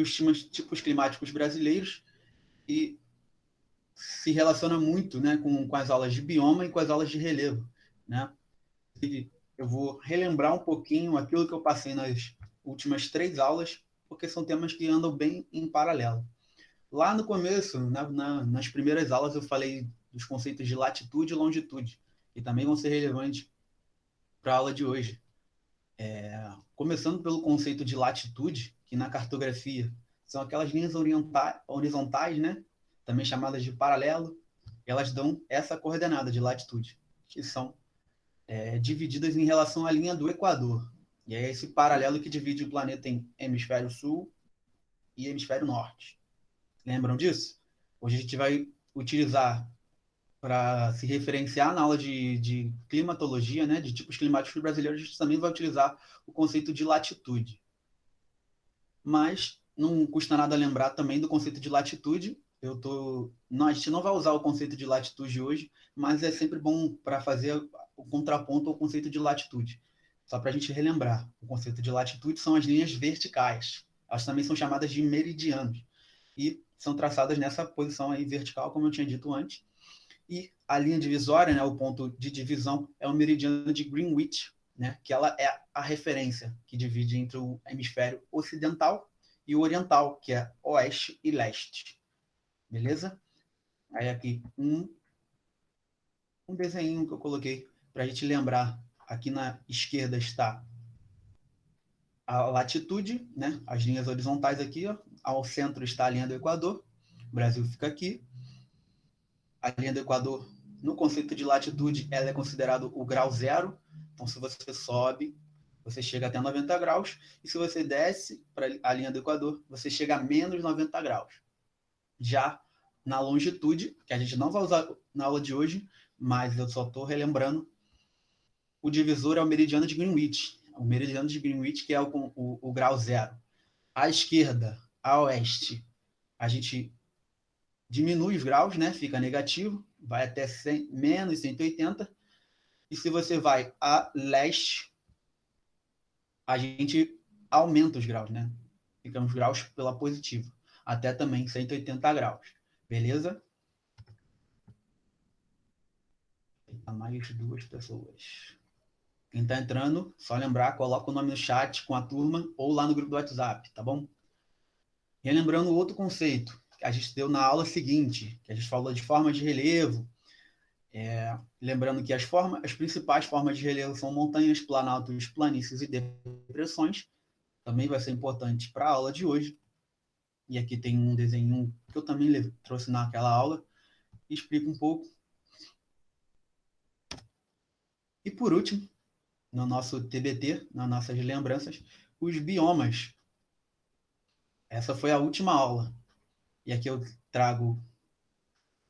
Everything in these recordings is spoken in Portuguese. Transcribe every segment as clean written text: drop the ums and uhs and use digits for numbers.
os tipos climáticos brasileiros e se relaciona muito, né, com as aulas de bioma e com as aulas de relevo, né? E eu vou relembrar um pouquinho aquilo que eu passei nas últimas 3 aulas, porque são temas que andam bem em paralelo. Lá no começo, nas primeiras aulas, eu falei dos conceitos de latitude e longitude, que também vão ser relevantes para a aula de hoje. Começando pelo conceito de latitude, que na cartografia são aquelas linhas horizontais, né? Também chamadas de paralelo, elas dão essa coordenada de latitude, que são divididas em relação à linha do Equador. E é esse paralelo que divide o planeta em hemisfério sul e hemisfério norte. Lembram disso? Hoje a gente vai utilizar para se referenciar na aula de climatologia, né, de tipos climáticos brasileiros, a gente também vai utilizar o conceito de latitude. Mas não custa nada lembrar também do conceito de latitude. A gente não vai usar o conceito de latitude hoje, mas é sempre bom para fazer o contraponto ao conceito de latitude. Só para a gente relembrar, o conceito de latitude são as linhas verticais. Elas também são chamadas de meridianos e são traçadas nessa posição aí vertical, como eu tinha dito antes. E a linha divisória, né, o ponto de divisão, é o meridiano de Greenwich, né, que ela é a referência que divide entre o hemisfério ocidental e o oriental, que é oeste e leste. Beleza? Aí aqui um desenho que eu coloquei para a gente lembrar. Aqui na esquerda está a latitude, né, as linhas horizontais aqui, ó. Ao centro está a linha do Equador. O Brasil fica aqui. A linha do Equador, no conceito de latitude, ela é considerado o grau zero. Então, se você sobe, você chega até 90 graus. E se você desce para a linha do Equador, você chega a menos 90 graus. Já na longitude, que a gente não vai usar na aula de hoje, mas eu só estou relembrando, o divisor é o meridiano de Greenwich. O meridiano de Greenwich, que é o grau zero. À esquerda, a oeste, a gente diminui os graus, né? Fica negativo, vai até menos 180. E se você vai a leste, a gente aumenta os graus, né? Fica os graus pela positiva, até também 180 graus. Beleza? Tem mais 2 pessoas. Quem está entrando, só lembrar, coloca o nome no chat com a turma ou lá no grupo do WhatsApp, tá bom? Relembrando outro conceito que a gente deu na aula seguinte, que a gente falou de formas de relevo. Lembrando que as principais formas de relevo são montanhas, planaltos, planícies e depressões. Também vai ser importante para a aula de hoje. E aqui tem um desenho que eu também trouxe naquela aula e explico um pouco. E por último, no nosso TBT, nas nossas lembranças, os biomas. Essa foi a última aula. E aqui eu trago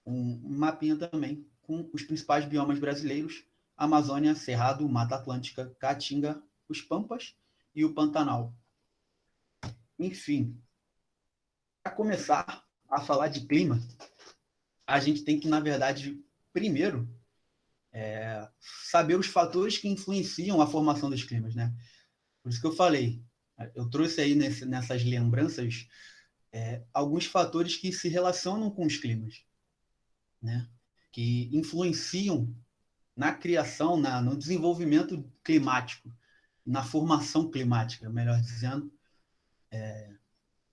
um mapinha também com os principais biomas brasileiros: Amazônia, Cerrado, Mata Atlântica, Caatinga, os Pampas e o Pantanal. Enfim, para começar a falar de clima, a gente tem que, na verdade, primeiro, saber os fatores que influenciam a formação dos climas, né? Por isso que eu falei, eu trouxe aí nessas lembranças alguns fatores que se relacionam com os climas, né? Que influenciam na criação, no desenvolvimento climático, na formação climática, melhor dizendo,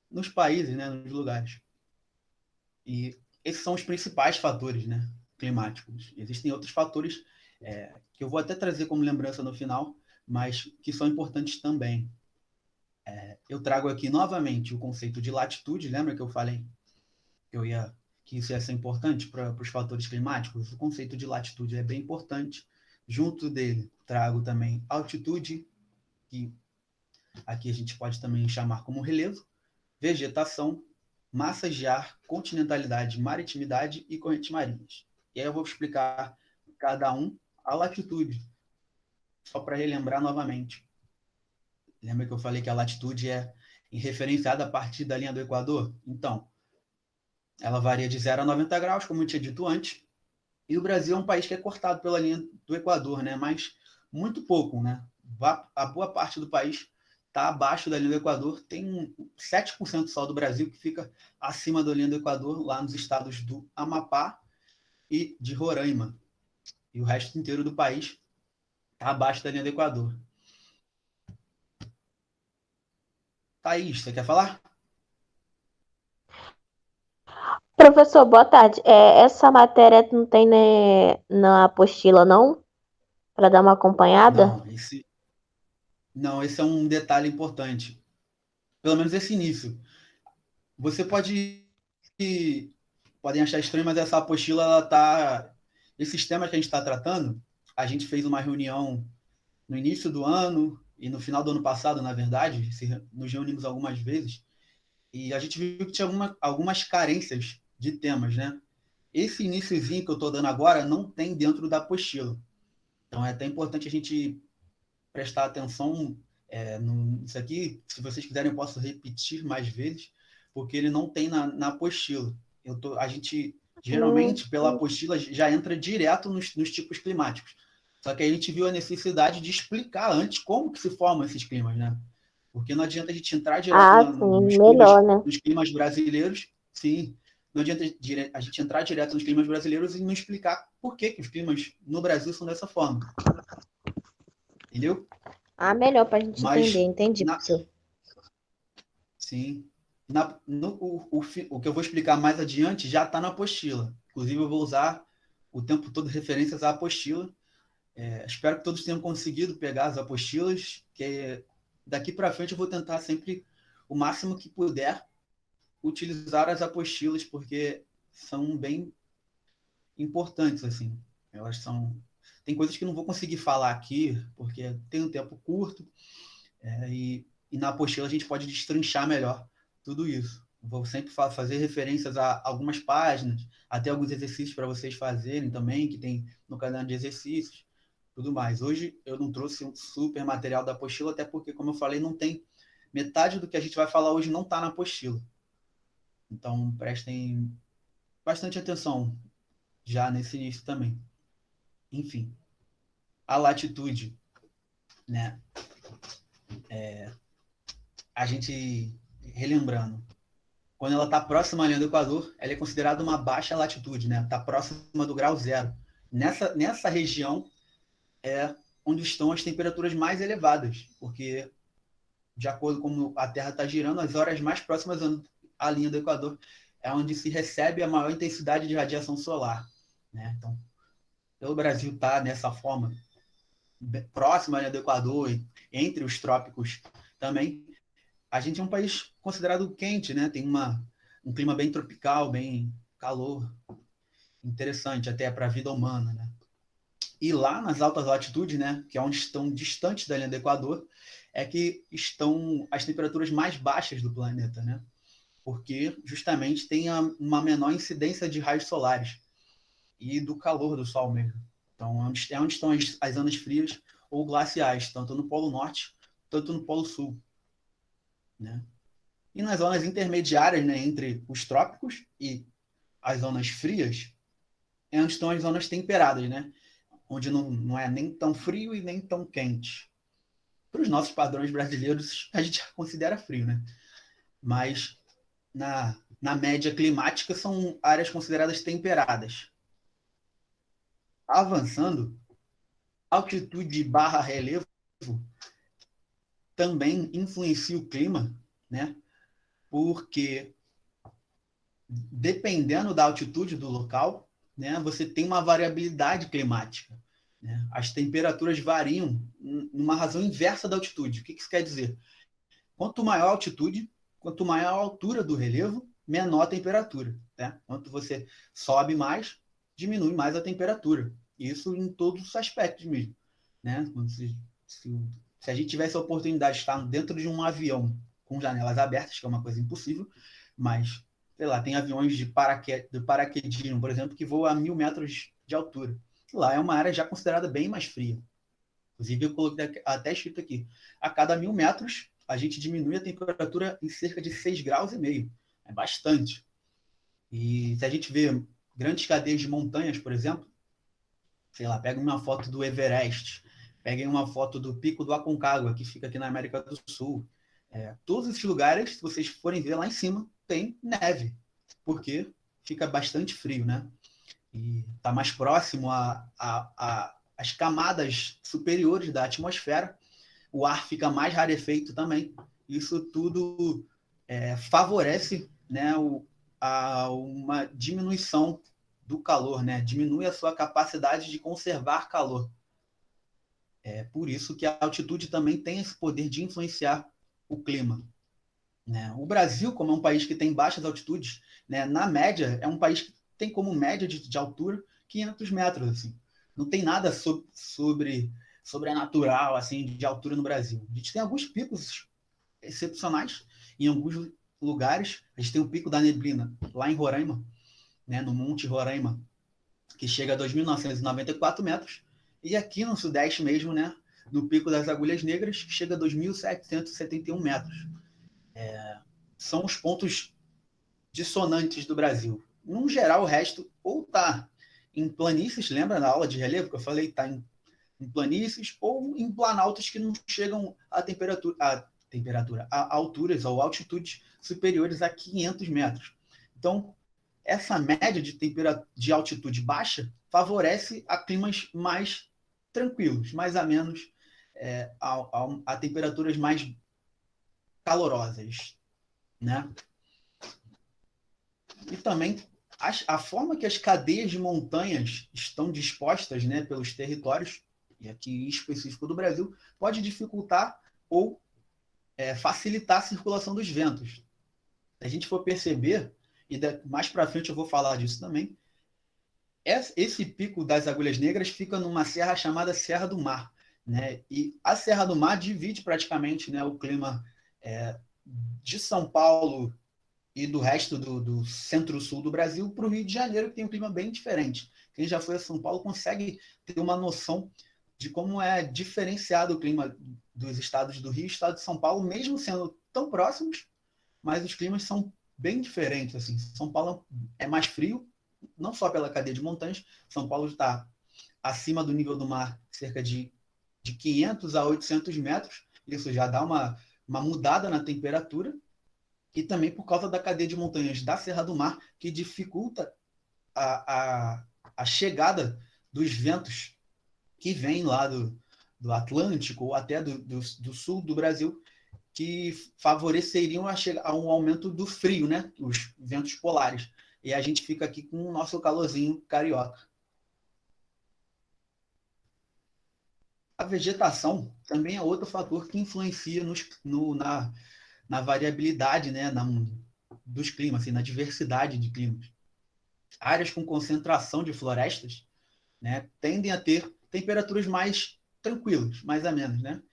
nos países, né, nos lugares. E esses são os principais fatores, né, climáticos. Existem outros fatores que eu vou até trazer como lembrança no final, mas que são importantes também. Eu trago aqui novamente o conceito de latitude. Lembra que eu falei que isso ia ser importante para os fatores climáticos? O conceito de latitude é bem importante. Junto dele, trago também altitude, que aqui a gente pode também chamar como relevo, vegetação, massas de ar, continentalidade, maritimidade e correntes marinhas. E aí eu vou explicar cada um a latitude, só para relembrar novamente. Lembra que eu falei que a latitude é referenciada a partir da linha do Equador? Então, ela varia de 0 a 90 graus, como eu tinha dito antes, e o Brasil é um país que é cortado pela linha do Equador, né? Mas muito pouco, né? A boa parte do país está abaixo da linha do Equador. Tem 7% só do Brasil que fica acima da linha do Equador, lá nos estados do Amapá e de Roraima. E o resto inteiro do país está abaixo da linha do Equador. Thaís, você quer falar? Professor, boa tarde. Essa matéria não tem, né, na apostila, não? Para dar uma acompanhada? Esse é um detalhe importante. Pelo menos esse início. Você podem achar estranho, mas essa apostila, ela tá. Esses temas que a gente está tratando, a gente fez uma reunião no início do ano e no final do ano passado, na verdade, nos reunimos algumas vezes, e a gente viu que tinha algumas carências de temas, né? Esse iniciozinho que eu estou dando agora não tem dentro da apostila. Então é até importante a gente prestar atenção nisso aqui. Se vocês quiserem, eu posso repetir mais vezes, porque ele não tem na apostila. A gente, geralmente, pela Sim. apostila, já entra direto nos tipos climáticos. Só que a gente viu a necessidade de explicar antes como que se formam esses climas, né? Porque não adianta a gente entrar direto Ah, sim, climas, melhor, né? nos climas brasileiros, sim. Não adianta a gente entrar direto nos climas brasileiros e não explicar por que os climas no Brasil são dessa forma. Entendeu? Ah, melhor para a gente entender. Mas, Entendi, na, professor. sim, o que eu vou explicar mais adiante já está na apostila. Inclusive, eu vou usar o tempo todo referências à apostila. Espero que todos tenham conseguido pegar as apostilas, que daqui para frente eu vou tentar sempre, o máximo que puder, utilizar as apostilas, porque são bem importantes, assim. Elas são... Tem coisas que não vou conseguir falar aqui, porque tem um tempo curto, e na apostila a gente pode destrinchar melhor tudo isso. Vou sempre fazer referências a algumas páginas, até alguns exercícios para vocês fazerem também, que tem no caderno de exercícios, tudo mais. Hoje eu não trouxe um super material da apostila, até porque, como eu falei, não tem metade do que a gente vai falar hoje não está na apostila. Então prestem bastante atenção já nesse início também. Enfim, a latitude, né? A gente relembrando, quando ela está próxima à linha do Equador, ela é considerada uma baixa latitude, né? Está próxima do grau zero. Nessa região é onde estão as temperaturas mais elevadas, porque, de acordo com como a Terra está girando, as horas mais próximas à linha do Equador é onde se recebe a maior intensidade de radiação solar. Né? Então, o Brasil está nessa forma, próxima à linha do Equador, entre os trópicos também. A gente é um país considerado quente, né? Tem um clima bem tropical, bem calor, interessante até para a vida humana, né? E lá nas altas latitudes, né, que é onde estão distantes da linha do Equador, é que estão as temperaturas mais baixas do planeta, né? Porque justamente tem uma menor incidência de raios solares e do calor do Sol mesmo. Então, é onde estão as zonas frias ou glaciais, tanto no Polo Norte, tanto no Polo Sul, né? E nas zonas intermediárias, né, entre os trópicos e as zonas frias, é onde estão as zonas temperadas, né? Onde não é nem tão frio e nem tão quente. Para os nossos padrões brasileiros, a gente considera frio, né? Mas na média climática são áreas consideradas temperadas. Avançando, altitude barra relevo também influencia o clima, né? Porque dependendo da altitude do local, né, você tem uma variabilidade climática. Né? As temperaturas variam numa razão inversa da altitude. O que isso quer dizer? Quanto maior a altitude, quanto maior a altura do relevo, menor a temperatura. Né? Quanto você sobe mais, diminui mais a temperatura. Isso em todos os aspectos mesmo. Né? Se a gente tivesse a oportunidade de estar dentro de um avião com janelas abertas, que é uma coisa impossível, mas, sei lá, tem aviões de paraquedismo, por exemplo, que voam a 1.000 metros de altura. Lá é uma área já considerada bem mais fria. Inclusive, eu coloquei até escrito aqui: a cada 1.000 metros, a gente diminui a temperatura em cerca de 6,5 graus. É bastante. E se a gente vê grandes cadeias de montanhas, por exemplo, sei lá, pega uma foto do Everest, Peguei uma foto do Pico do Aconcagua, que fica aqui na América do Sul. Todos esses lugares, se vocês forem ver lá em cima, tem neve, porque fica bastante frio, né? E está mais próximo às camadas superiores da atmosfera, o ar fica mais rarefeito também. Isso tudo favorece, né, uma diminuição do calor, né? Diminui a sua capacidade de conservar calor. É por isso que a altitude também tem esse poder de influenciar o clima, né? O Brasil, como é um país que tem baixas altitudes, né, na média, é um país que tem como média de altura 500 metros. Assim. Não tem nada sobrenatural assim, de altura no Brasil. A gente tem alguns picos excepcionais em alguns lugares. A gente tem o Pico da Neblina, lá em Roraima, né, no Monte Roraima, que chega a 2.994 metros. E aqui no Sudeste mesmo, né, no Pico das Agulhas Negras, que chega a 2.771 metros. São os pontos dissonantes do Brasil. No geral, o resto ou está em planícies, lembra da aula de relevo que eu falei? Está em planícies ou em planaltos que não chegam a alturas ou altitudes superiores a 500 metros. Então, essa média de altitude baixa favorece a climas mais tranquilos, mais amenos, a temperaturas mais calorosas, né? E também a forma que as cadeias de montanhas estão dispostas, né, pelos territórios, e aqui em específico do Brasil, pode dificultar ou facilitar a circulação dos ventos. Se a gente for perceber, e mais para frente eu vou falar disso também, esse Pico das Agulhas Negras fica numa serra chamada Serra do Mar, né? E a Serra do Mar divide praticamente, né, o clima de São Paulo e do resto do centro-sul do Brasil para o Rio de Janeiro, que tem um clima bem diferente. Quem já foi a São Paulo consegue ter uma noção de como é diferenciado o clima dos estados do Rio e estado de São Paulo, mesmo sendo tão próximos, mas os climas são bem diferentes. Assim. São Paulo é mais frio, não só pela cadeia de montanhas, São Paulo está acima do nível do mar cerca de 500 a 800 metros, isso já dá uma mudada na temperatura, e também por causa da cadeia de montanhas da Serra do Mar, que dificulta a chegada dos ventos que vêm lá do Atlântico ou até do sul do Brasil, que favoreceriam a um aumento do frio, né? Os ventos polares. E a gente fica aqui com o nosso calorzinho carioca. A vegetação também é outro fator que influencia na variabilidade, né? Dos climas, assim, na diversidade de climas. Áreas com concentração de florestas, né, tendem a ter temperaturas mais tranquilas, mais amenas, né?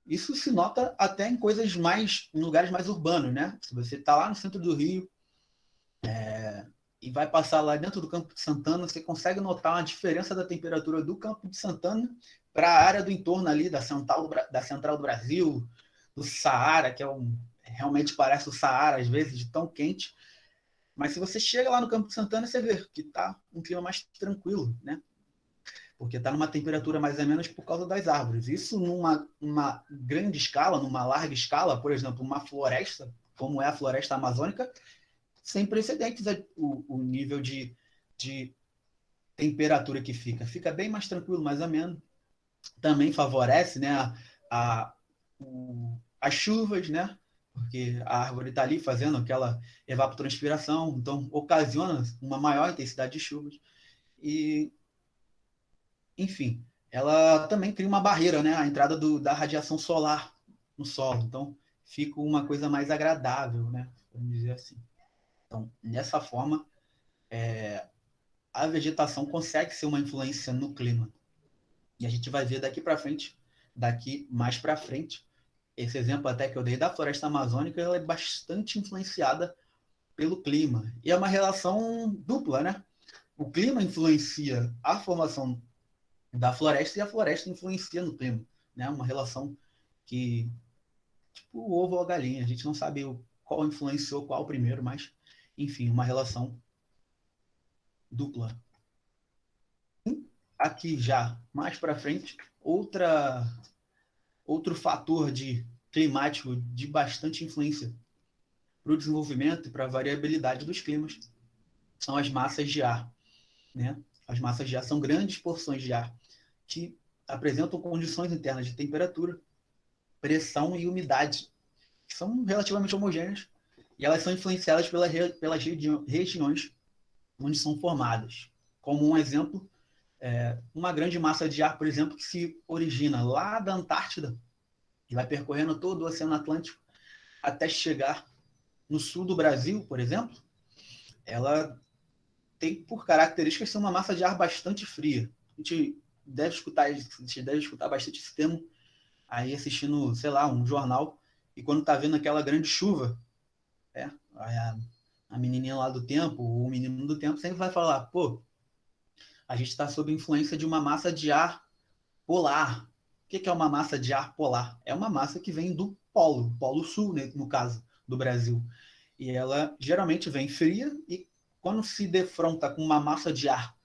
Isso se nota até em lugares mais urbanos, né? Se você está lá no centro do Rio e vai passar lá dentro do Campo de Santana, você consegue notar uma diferença da temperatura do Campo de Santana para a área do entorno ali da Central do Brasil, do Saara, que realmente parece o Saara às vezes, de tão quente. Mas se você chega lá no Campo de Santana, você vê que está um clima mais tranquilo, né? Porque está numa temperatura mais ou menos por causa das árvores. Isso numa grande escala, numa larga escala, por exemplo, uma floresta, como é a floresta amazônica, sem precedentes o nível de temperatura que fica. Fica bem mais tranquilo, mais ameno. Também favorece, né, as chuvas, né? Porque a árvore está ali fazendo aquela evapotranspiração, então ocasiona uma maior intensidade de chuvas. E, enfim, ela também cria uma barreira, né? A entrada da radiação solar no solo. Então, fica uma coisa mais agradável, né? Vamos dizer assim. Então, dessa forma, a vegetação consegue ser uma influência no clima. E a gente vai ver daqui mais para frente, esse exemplo até que eu dei da floresta amazônica, ela é bastante influenciada pelo clima. E é uma relação dupla, né? O clima influencia a formação da floresta e a floresta influencia no clima, né? Uma relação que, tipo o ovo ou a galinha, a gente não sabe qual influenciou qual primeiro, mas, enfim, uma relação dupla. aqui já, mais para frente, outro fator climático de bastante influência para o desenvolvimento e para a variabilidade dos climas são as massas de ar, né? As massas de ar são grandes porções de ar que apresentam condições internas de temperatura, pressão e umidade, que são relativamente homogêneas, e elas são influenciadas pelas regiões onde são formadas. Como um exemplo, uma grande massa de ar, por exemplo, que se origina lá da Antártida e vai percorrendo todo o Oceano Atlântico até chegar no sul do Brasil, por exemplo, ela tem por características ser uma massa de ar bastante fria. A gente deve escutar bastante esse termo aí assistindo, sei lá, um jornal, e quando tá vendo aquela grande chuva, a menininha lá do tempo, o menino do tempo sempre vai falar, pô, a gente está sob influência de uma massa de ar polar. O que é uma massa de ar polar? É uma massa que vem do Polo Sul, né, no caso do Brasil. E ela geralmente vem fria e quando se defronta com uma massa de ar,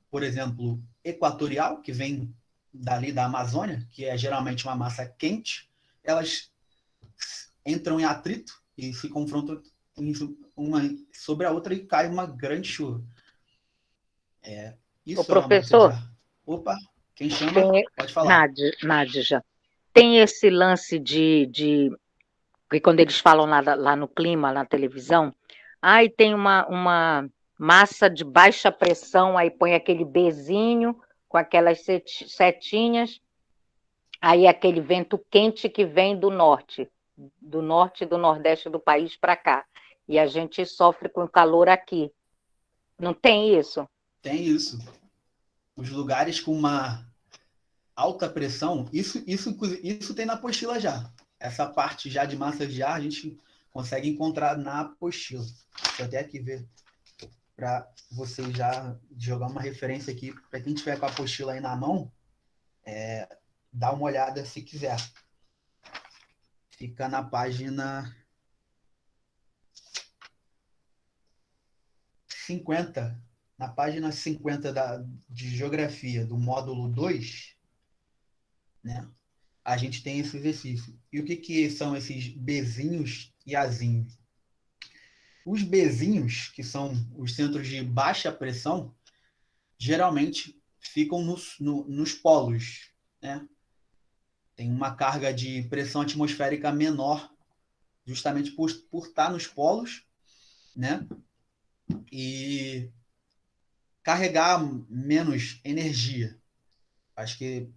por exemplo, equatorial, que vem dali da Amazônia, que é geralmente uma massa quente, elas entram em atrito e se confrontam uma sobre a outra e cai uma grande chuva. O Isso é uma massa de professor, ar. Opa, quem chama? Pode falar. Nádia, tem esse lance porque quando eles falam lá no clima, na televisão, aí tem uma massa de baixa pressão, aí põe aquele Bzinho com aquelas setinhas, aí aquele vento quente que vem do norte e do nordeste do país para cá. E a gente sofre com calor aqui. Não tem isso? Tem isso. Os lugares com uma alta pressão, isso tem na apostila já. Essa parte já de massa de ar a gente consegue encontrar na apostila. Deixa eu até aqui ver para você já jogar uma referência aqui para quem tiver com a apostila aí na mão, dá uma olhada se quiser. Fica na página 50, na página 50 de Geografia, do módulo 2, né? A gente tem esse exercício. E o que são esses Bzinhos e Azinhos? Os Bzinhos, que são os centros de baixa pressão, geralmente ficam nos polos, né? Tem uma carga de pressão atmosférica menor, justamente por estar nos polos, né? E carregar menos energia. Acho que,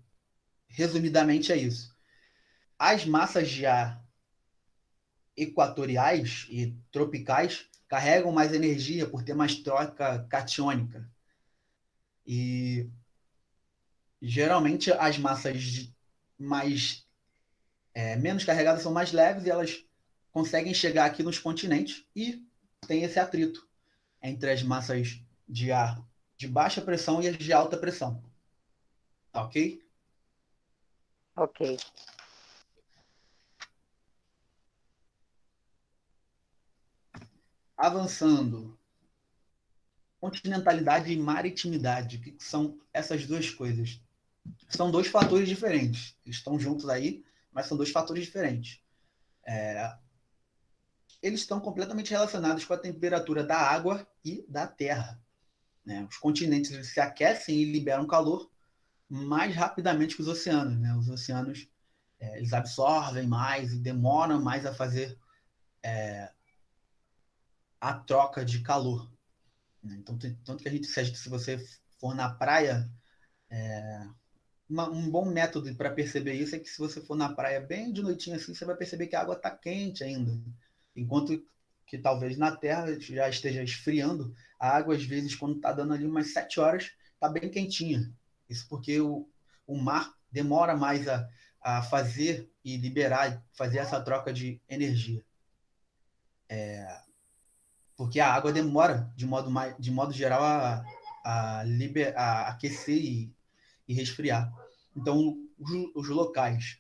resumidamente, é isso. As massas de ar equatoriais e tropicais carregam mais energia por ter mais troca catiônica. E geralmente as massas mais menos carregadas são mais leves e elas conseguem chegar aqui nos continentes e tem esse atrito entre as massas de ar de baixa pressão e as de alta pressão. Tá ok? Ok. Avançando. Continentalidade e maritimidade. O que são essas duas coisas? São dois fatores diferentes. Eles estão juntos aí, mas são dois fatores diferentes. Eles estão completamente relacionados com a temperatura da água e da terra, né? Os continentes eles se aquecem e liberam calor mais rapidamente que os oceanos, né? Os oceanos eles absorvem mais e demoram mais a fazer a troca de calor, né? Então, tanto que se você for na praia, um bom método para perceber isso é que se você for na praia bem de noitinha assim, você vai perceber que a água está quente ainda. Enquanto que talvez na Terra já esteja esfriando, a água às vezes quando está dando ali umas 7 horas, está bem quentinha. Isso porque o mar demora mais a fazer e liberar, fazer essa troca de energia. Porque a água demora, de modo geral, a aquecer e resfriar. Então, os locais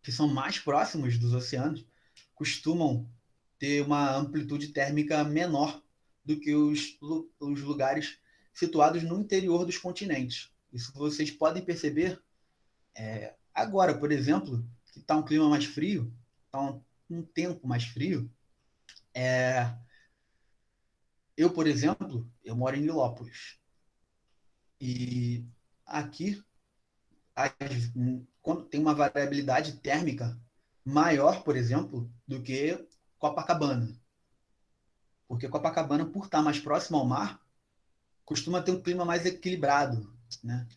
que são mais próximos dos oceanos costumam ter uma amplitude térmica menor do que os lugares situados no interior dos continentes. Isso vocês podem perceber agora, por exemplo, que está um clima mais frio, está um tempo mais frio. Eu, por exemplo, eu moro em Nilópolis. E aqui, quando tem uma variabilidade térmica maior, por exemplo, do que Copacabana. Porque Copacabana, por estar mais próximo ao mar, costuma ter um clima mais equilibrado, né?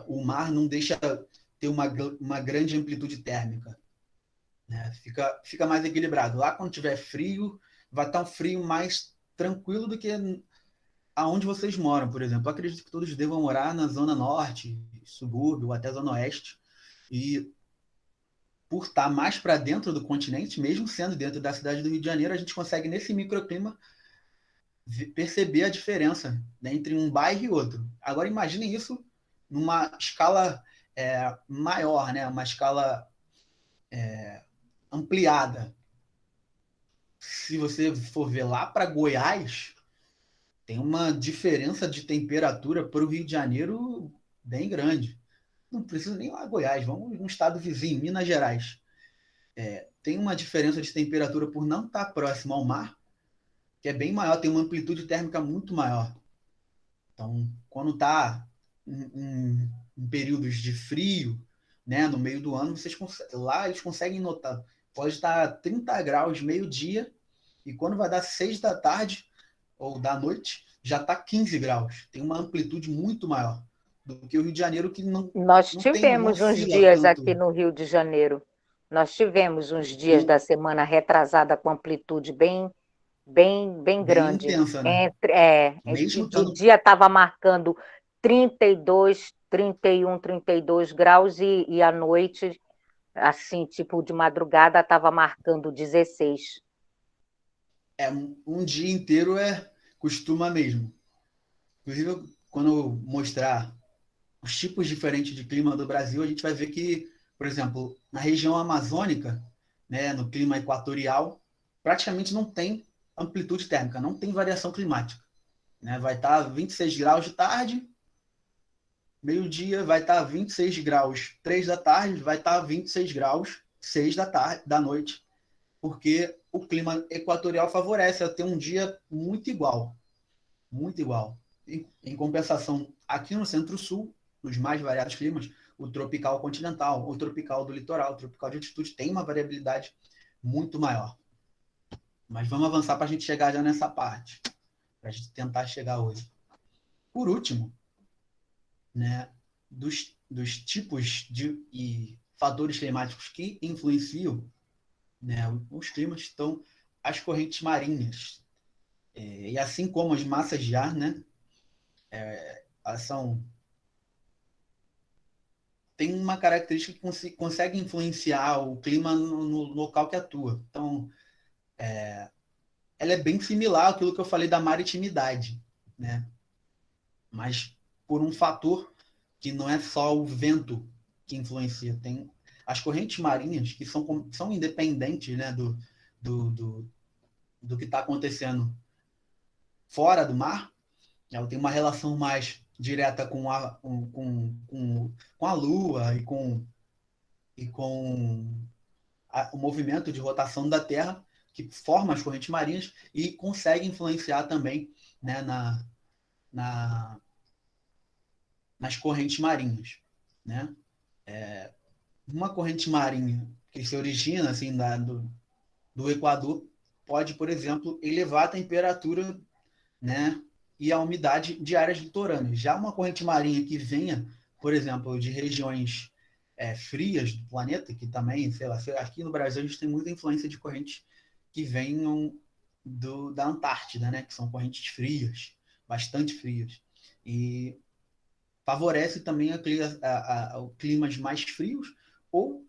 O mar não deixa ter uma grande amplitude térmica, né? Fica mais equilibrado. Lá, quando tiver frio, vai estar um frio mais tranquilo do que aonde vocês moram, por exemplo. Eu acredito que todos devam morar na zona norte, subúrbio, ou até zona oeste. E por estar mais para dentro do continente, mesmo sendo dentro da cidade do Rio de Janeiro, a gente consegue, nesse microclima, perceber a diferença, né, entre um bairro e outro. Agora, imaginem isso numa escala maior, né, uma escala ampliada. Se você for ver lá para Goiás, tem uma diferença de temperatura para o Rio de Janeiro bem grande. Não precisa nem lá Goiás, vamos num estado vizinho, Minas Gerais. Tem uma diferença de temperatura por não estar próximo ao mar, que é bem maior, tem uma amplitude térmica muito maior. Então, quando está em períodos de frio, né, no meio do ano, lá eles conseguem notar. Pode estar 30 graus meio-dia, e quando vai dar 6 da tarde ou da noite, já está 15 graus. Tem uma amplitude muito maior do que o Rio de Janeiro, que Nós não tivemos uns oscila dias aqui tanto. no Rio de Janeiro. Nós tivemos uns dias Sim, da semana retrasada com amplitude bem bem grande. intensa, né? Mesmo De estando. dia estava marcando 32, 31, 32 graus e à noite, assim, tipo de madrugada, estava marcando 16. Um dia inteiro costuma mesmo. Inclusive, quando eu mostrar os tipos diferentes de clima do Brasil, a gente vai ver que, por exemplo, na região amazônica, né, no clima equatorial, praticamente não tem amplitude térmica, não tem variação climática, né? Vai estar 26 graus de tarde, meio-dia vai estar 26 graus 3 da tarde, vai estar 26 graus 6 da tarde, da noite, porque o clima equatorial favorece a ter um dia muito igual, muito igual. Em compensação, aqui no Centro-Sul, nos mais variados climas, o tropical continental, o tropical do litoral, o tropical de altitude tem uma variabilidade muito maior. Mas vamos avançar para a gente chegar já nessa parte, para a gente tentar chegar hoje. Por último, né, dos tipos e fatores climáticos que influenciam, né, os climas, estão as correntes marinhas. E assim como as massas de ar, né, elas tem uma característica que consegue influenciar o clima no local que atua. Então, ela é bem similar àquilo que eu falei da maritimidade, né? Mas por um fator que não é só o vento que influencia. Tem as correntes marinhas que são independentes, né, do que está acontecendo fora do mar. Ela tem uma relação mais direta com a Lua e com o movimento de rotação da Terra, que forma as correntes marinhas e consegue influenciar também, né, nas correntes marinhas, né? Uma corrente marinha que se origina assim do Equador pode, por exemplo, elevar a temperatura, né, e a umidade de áreas litorâneas. Já uma corrente marinha que venha, por exemplo, de regiões frias do planeta, que também, sei lá, aqui no Brasil a gente tem muita influência de correntes que venham da Antártida, né, que são correntes frias, bastante frias. E favorece também climas mais frios ou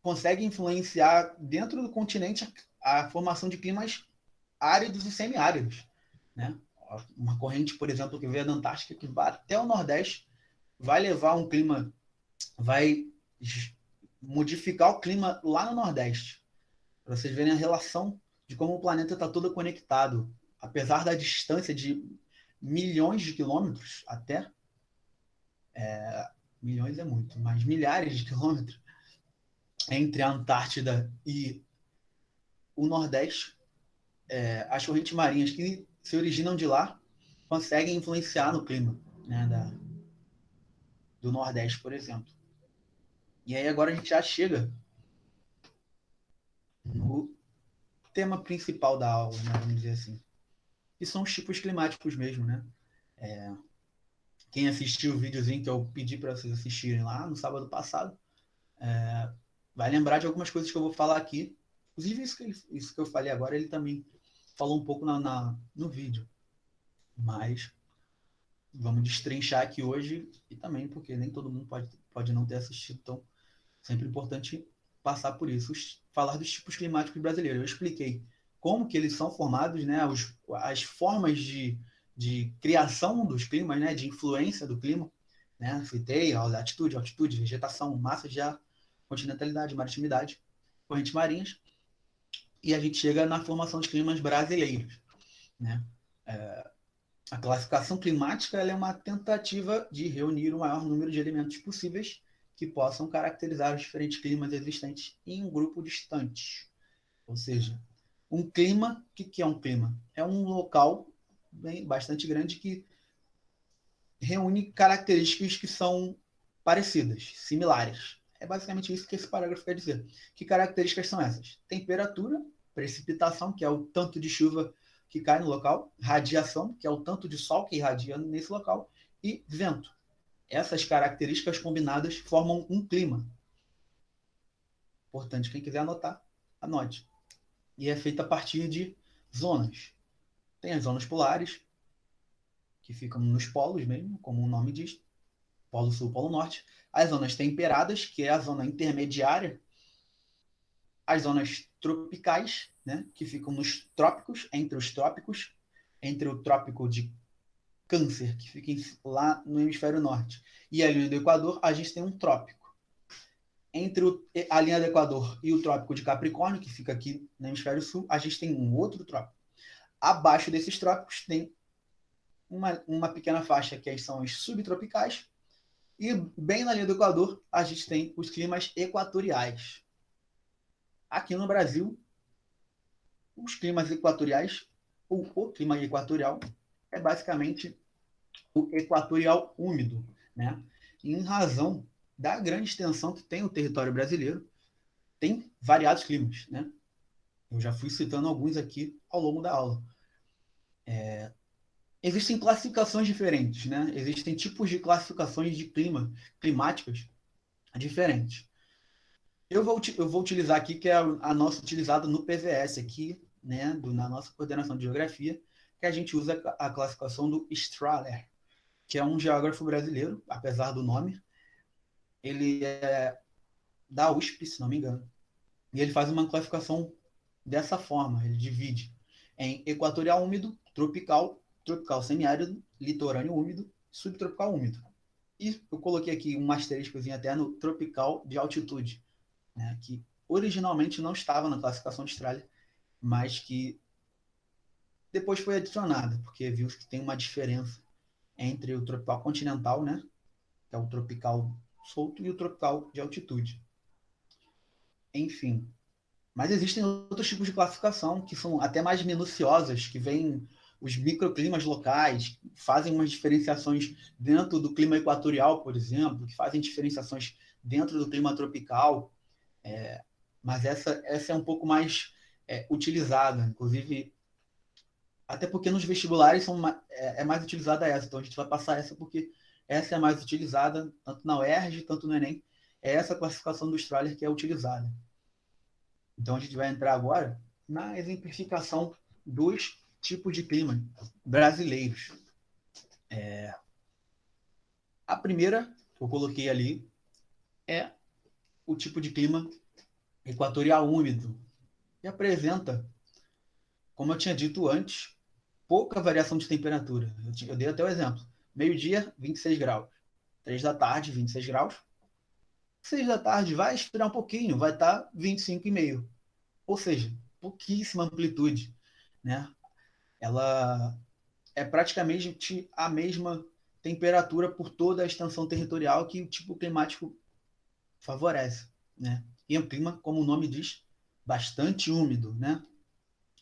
consegue influenciar dentro do continente a formação de climas áridos e semiáridos, né? Uma corrente, por exemplo, que veio da Antártica, que vai até o Nordeste, vai levar um clima, vai modificar o clima lá no Nordeste, para vocês verem a relação de como o planeta está todo conectado, apesar da distância de milhões de quilômetros até, milhões é muito, mas milhares de quilômetros entre a Antártida e o Nordeste, as correntes marinhas que se originam de lá conseguem influenciar no clima, né, do Nordeste, por exemplo. E aí agora a gente já chega no tema principal da aula, né, vamos dizer assim, que são os tipos climáticos mesmo, né? Quem assistiu o videozinho que eu pedi para vocês assistirem lá no sábado passado, vai lembrar de algumas coisas que eu vou falar aqui. Inclusive, isso que eu falei agora, ele também falou um pouco no vídeo. Mas vamos destrinchar aqui hoje, e também porque nem todo mundo pode não ter assistido, então sempre importante passar por isso. Falar dos tipos climáticos brasileiros. Eu expliquei como que eles são formados, né, as formas de criação dos climas, né, de influência do clima, né, citei a altitude, vegetação, massas de ar, continentalidade, maritimidade, correntes marinhas, e a gente chega na formação dos climas brasileiros, né? A classificação climática ela é uma tentativa de reunir o maior número de elementos possíveis que possam caracterizar os diferentes climas existentes em um grupo distante. Ou seja, um clima, o que é um clima? É um local bastante grande que reúne características que são parecidas, similares. É basicamente isso que esse parágrafo quer dizer. Que características são essas? Temperatura, precipitação, que é o tanto de chuva que cai no local, radiação, que é o tanto de sol que irradia nesse local, e vento. Essas características combinadas formam um clima. Importante, quem quiser anotar, anote. E é feito a partir de zonas. Tem as zonas polares, que ficam nos polos mesmo, como o nome diz, Polo Sul, Polo Norte. As zonas temperadas, que é a zona intermediária. As zonas tropicais, né, que ficam nos trópicos, entre o trópico de Câncer, que fica lá no hemisfério norte, e a linha do Equador, a gente tem um trópico. Entre a linha do Equador e o trópico de Capricórnio, que fica aqui no hemisfério sul, a gente tem um outro trópico. Abaixo desses trópicos tem uma pequena faixa que são os subtropicais, e bem na linha do Equador a gente tem os climas equatoriais. Aqui no Brasil, os climas equatoriais, ou o clima equatorial, é basicamente o equatorial úmido, né? Em razão da grande extensão que tem o território brasileiro, tem variados climas, né? Eu já fui citando alguns aqui ao longo da aula. Existem classificações diferentes, né? Existem tipos de classificações de climáticas diferentes. Eu vou utilizar aqui, que é a nossa utilizada no PVS aqui, né? Na nossa coordenação de geografia, que a gente usa a classificação do Strahler, que é um geógrafo brasileiro, apesar do nome. Ele é da USP, se não me engano. E ele faz uma classificação dessa forma. Ele divide em equatorial úmido, tropical, tropical semiárido, litorâneo úmido, subtropical úmido. E eu coloquei aqui um asteriscozinho até no tropical de altitude, né, que originalmente não estava na classificação de Strahler, mas que depois foi adicionada, porque viu que tem uma diferença entre o tropical continental, né, que é o tropical solto, e o tropical de altitude. Enfim, mas existem outros tipos de classificação que são até mais minuciosas, que vêm os microclimas locais, fazem umas diferenciações dentro do clima equatorial, por exemplo, que fazem diferenciações dentro do clima tropical, mas essa é um pouco mais utilizada, inclusive, até porque nos vestibulares é mais utilizada essa, então a gente vai passar essa porque essa é mais utilizada, tanto na UERJ, tanto no Enem, é essa classificação do Strahler que é utilizada. Então a gente vai entrar agora na exemplificação dos tipos de clima brasileiros. A primeira que eu coloquei ali é o tipo de clima equatorial úmido, que apresenta, como eu tinha dito antes, pouca variação de temperatura. Eu dei até o exemplo. Meio-dia, 26 graus. 3 da tarde, 26 graus. 6 da tarde vai esfriar um pouquinho, vai estar 25,5. Ou seja, pouquíssima amplitude, né? Ela é praticamente a mesma temperatura por toda a extensão territorial que o tipo climático favorece, né? E é um clima, como o nome diz, bastante úmido, né?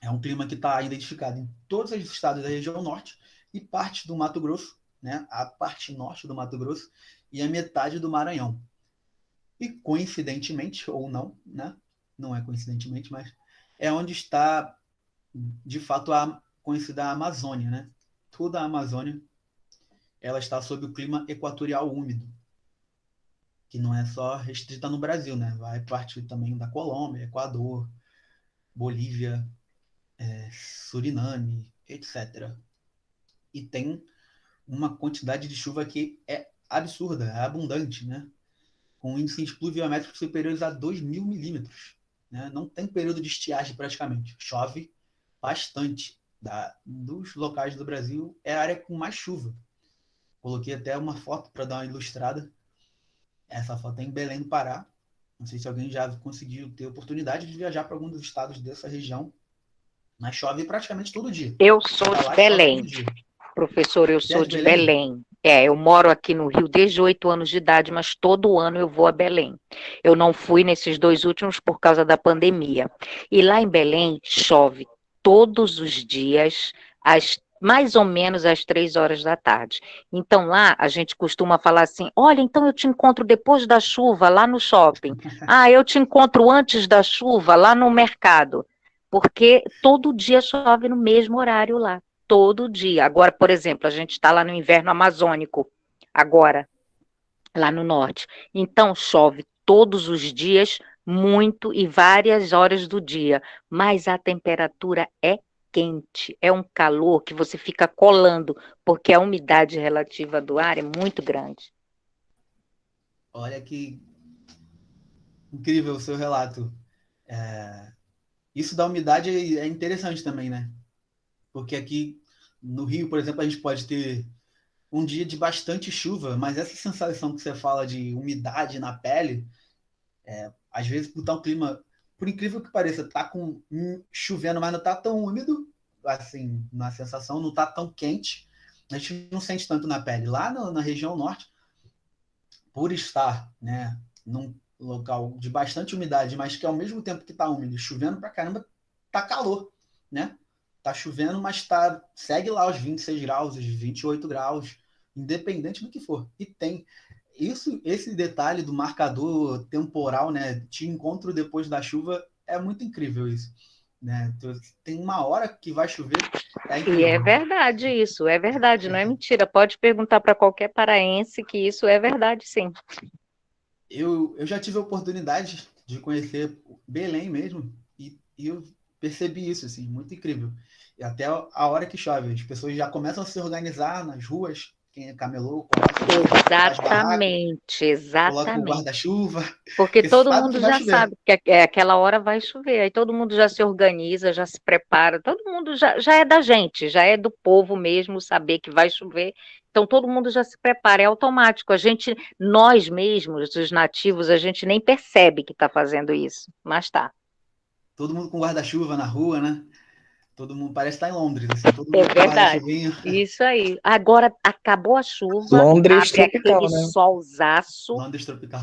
É um clima que está identificado em todos os estados da região norte e parte do Mato Grosso, né? A parte norte do Mato Grosso e a metade do Maranhão. E coincidentemente, ou não, né? Não é coincidentemente, mas é onde está, de fato, a conhecida Amazônia, né? Toda a Amazônia, ela está sob o clima equatorial úmido, que não é só restrita no Brasil, né? Vai partir também da Colômbia, Equador, Bolívia, Suriname, etc. E tem uma quantidade de chuva que é absurda, é abundante, né? Com índices pluviométricos superiores a 2.000 milímetros. Né? Não tem período de estiagem praticamente. Chove bastante. Dos locais do Brasil, é a área com mais chuva. Coloquei até uma foto para dar uma ilustrada. Essa foto é em Belém do Pará. Não sei se alguém já conseguiu ter oportunidade de viajar para algum dos estados dessa região, mas chove praticamente todo dia. Eu sou de Belém. Professor, eu sou de Belém. Eu moro aqui no Rio desde 8 anos de idade, mas todo ano eu vou a Belém. Eu não fui nesses 2 últimos por causa da pandemia. E lá em Belém chove todos os dias, mais ou menos às 3 horas da tarde. Então lá a gente costuma falar assim, olha, então eu te encontro depois da chuva lá no shopping. Eu te encontro antes da chuva lá no mercado. Porque todo dia chove no mesmo horário lá. Todo dia. Agora, por exemplo, a gente está lá no inverno amazônico, agora, lá no norte. Então, chove todos os dias, muito e várias horas do dia, mas a temperatura é quente, é um calor que você fica colando, porque a umidade relativa do ar é muito grande. Olha que incrível o seu relato. Isso da umidade é interessante também, né? Porque aqui no Rio, por exemplo, a gente pode ter um dia de bastante chuva, mas essa sensação que você fala de umidade na pele, às vezes por estar um clima, por incrível que pareça, tá chovendo, mas não tá tão úmido, assim, na sensação, não tá tão quente, a gente não sente tanto na pele. Lá na região norte, por estar, né, num local de bastante umidade, mas que ao mesmo tempo que tá úmido, chovendo pra caramba, tá calor, né? Tá chovendo, mas segue lá os 26 graus, os 28 graus, independente do que for. E tem esse detalhe do marcador temporal, né? Te encontro depois da chuva, é muito incrível isso. Né? Tem uma hora que vai chover. E é verdade isso, é verdade, não é mentira. Pode perguntar para qualquer paraense que isso é verdade, sim. Eu já tive a oportunidade de conhecer Belém mesmo, e eu percebi isso, assim, muito incrível. E até a hora que chove, as pessoas já começam a se organizar nas ruas, quem é camelô, coloca o guarda-chuva. Porque todo mundo já sabe que aquela hora vai chover, aí todo mundo já se organiza, já se prepara, todo mundo já é da gente, já é do povo mesmo saber que vai chover, então todo mundo já se prepara, é automático, nós mesmos, os nativos, a gente nem percebe que está fazendo isso, mas tá. Todo mundo com guarda-chuva na rua, né? Todo mundo parece estar em Londres, assim, todo mundo com guarda-chuvinho. Isso aí. Agora acabou a chuva, Londres abre tropical, aquele né? solzaço. Londres tropical.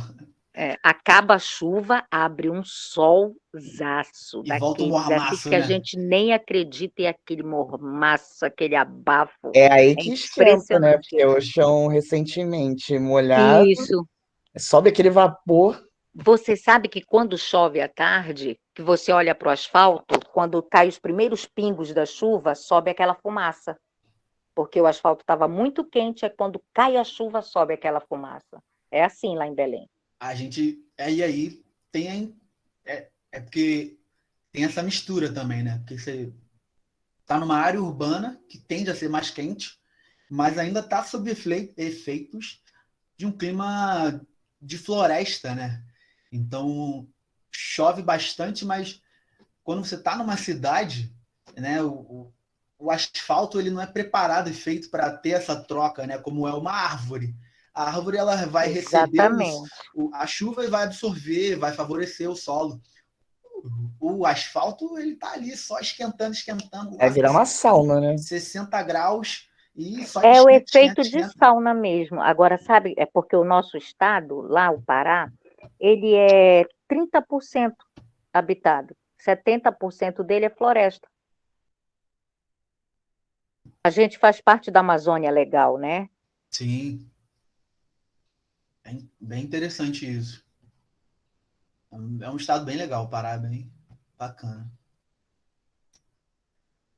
Acaba a chuva, abre um solzaço. E volta um mormaço, que a gente nem acredita em aquele mormaço, aquele abafo. É aí que esquenta, né? Porque o chão recentemente molhado. Isso. Sobe aquele vapor. Você sabe que quando chove à tarde, que você olha para o asfalto, quando cai os primeiros pingos da chuva, sobe aquela fumaça. Porque o asfalto estava muito quente, quando cai a chuva, sobe aquela fumaça. É assim lá em Belém. A gente. E aí tem. Porque tem essa mistura também, né? Porque você está numa área urbana que tende a ser mais quente, mas ainda está sob efeitos de um clima de floresta, né? Então chove bastante, mas quando você está numa cidade, né? O asfalto ele não é preparado e feito para ter essa troca, né? Como é uma árvore. A árvore ela vai receber a chuva e vai absorver, vai favorecer o solo. O asfalto ele tá ali só esquentando. Vai virar uma sauna, né? 60 graus E só É o esquenta, efeito esquenta, de esquenta. sauna mesmo. Agora, sabe, é porque o nosso estado, lá, o Pará, ele é 30% habitado. 70% dele é floresta. A gente faz parte da Amazônia Legal, né? Sim, bem interessante isso. É um estado bem legal, o Pará é bem bacana.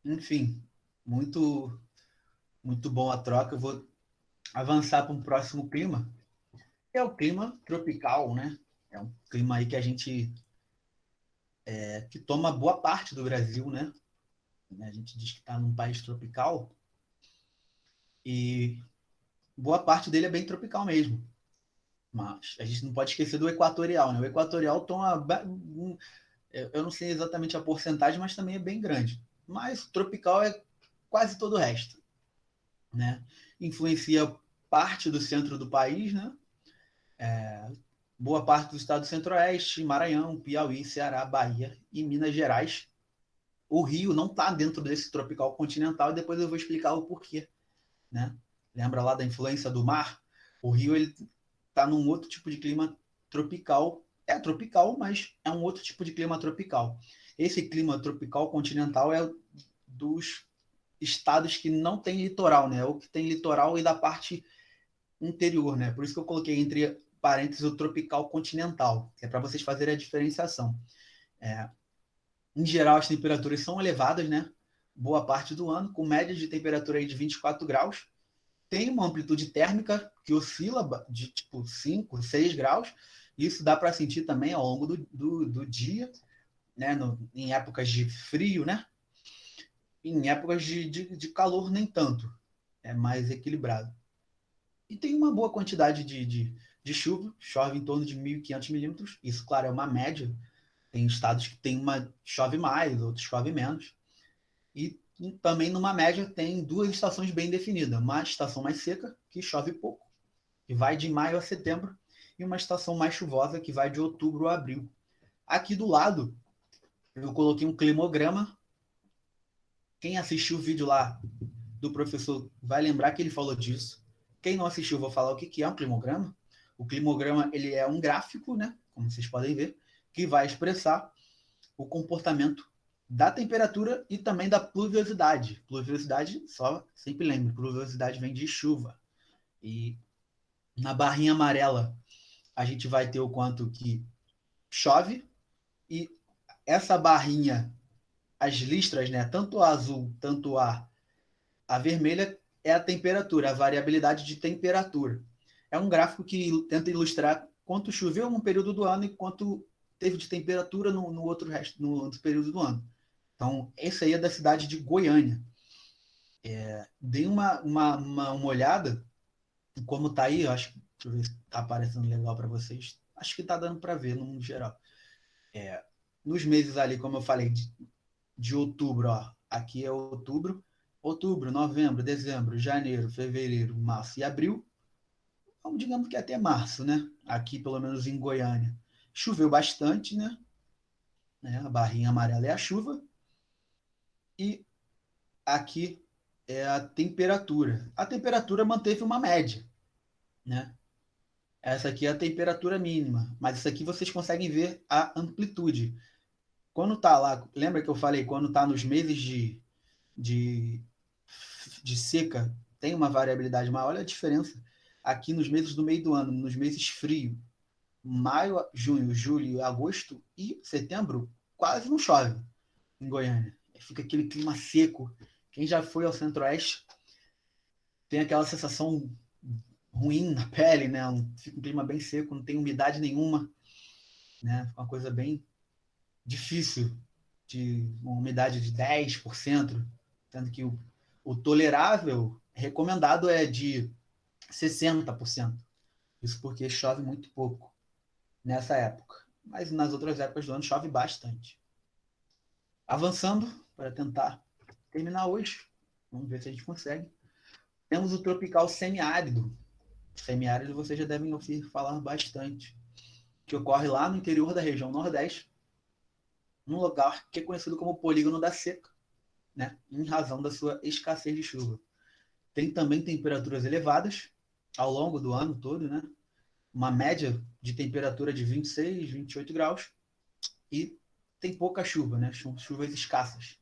Enfim, muito, muito bom a troca. Eu vou avançar para um próximo clima, que é o clima tropical, né? É um clima aí que a gente que toma boa parte do Brasil, né? A gente diz que está num país tropical e boa parte dele é bem tropical mesmo. Mas a gente não pode esquecer do equatorial, né? O equatorial toma, eu não sei exatamente a porcentagem, mas também é bem grande. Mas o tropical é quase todo o resto, né? Influencia parte do centro do país, né? Boa parte do estado do centro-oeste, Maranhão, Piauí, Ceará, Bahia e Minas Gerais. O Rio não está dentro desse tropical continental e depois eu vou explicar o porquê, né? Lembra lá da influência do mar? O Rio ele está num outro tipo de clima tropical. É tropical, mas é um outro tipo de clima tropical. Esse clima tropical continental é dos estados que não tem litoral, né? O que tem litoral e da parte interior, né? Por isso que eu coloquei entre parênteses o tropical continental, que é para vocês fazerem a diferenciação. Em geral, as temperaturas são elevadas, né? Boa parte do ano, com média de temperatura aí de 24 graus. Tem uma amplitude térmica que oscila de tipo 5, 6 graus. Isso dá para sentir também ao longo do dia, né? Em épocas de frio, né? Em épocas de calor, nem tanto. É mais equilibrado. E tem uma boa quantidade de chuva, chove em torno de 1.500 milímetros. Isso, claro, é uma média. Tem estados que chove mais, outros chove menos. E também, numa média, tem duas estações bem definidas. Uma estação mais seca, que chove pouco, que vai de maio a setembro, e uma estação mais chuvosa, que vai de outubro a abril. Aqui do lado, eu coloquei um climograma. Quem assistiu o vídeo lá do professor vai lembrar que ele falou disso. Quem não assistiu, vou falar o que é um climograma. O climograma ele é um gráfico, né, como vocês podem ver, que vai expressar o comportamento da temperatura e também da pluviosidade. Pluviosidade, só sempre lembre, pluviosidade vem de chuva. E na barrinha amarela a gente vai ter o quanto que chove e essa barrinha, as listras, né, tanto a azul, tanto a vermelha é a temperatura, a variabilidade de temperatura. É um gráfico que tenta ilustrar quanto choveu num período do ano e quanto teve de temperatura no outro resto, no outro período do ano. Então, esse aí é da cidade de Goiânia. Dei uma olhada em como está aí, acho que, deixa eu ver se está aparecendo legal para vocês. Acho que está dando para ver, no geral. Nos meses ali, como eu falei, de outubro, ó, aqui é outubro, novembro, dezembro, janeiro, fevereiro, março e abril. Vamos, digamos que até março, né? Aqui, pelo menos em Goiânia. Choveu bastante, né? A barrinha amarela é a chuva. E aqui é a temperatura. A temperatura manteve uma média, né? Essa aqui é a temperatura mínima, mas isso aqui vocês conseguem ver a amplitude. Quando tá lá, lembra que eu falei, quando tá nos meses de, de seca, tem uma variabilidade maior. Olha a diferença aqui nos meses do meio do ano, nos meses frios, maio, junho, julho, agosto e setembro, quase não chove em Goiânia. Fica aquele clima seco. Quem já foi ao Centro-Oeste tem aquela sensação ruim na pele, né? Fica um clima bem seco, não tem umidade nenhuma, né? Fica uma coisa bem difícil, de uma umidade de 10%, sendo que o tolerável recomendado é de 60%. Isso porque chove muito pouco nessa época. Mas nas outras épocas do ano chove bastante. Avançando para tentar terminar hoje. Vamos ver se a gente consegue. Temos o tropical semiárido. Semiárido vocês já devem ouvir falar bastante. Que ocorre lá no interior da região Nordeste, num lugar que é conhecido como polígono da seca, né? Em razão da sua escassez de chuva. tem também temperaturas elevadas ao longo do ano todo, né? Uma média de temperatura de 26, 28 graus, e tem pouca chuva, né? Chuvas escassas,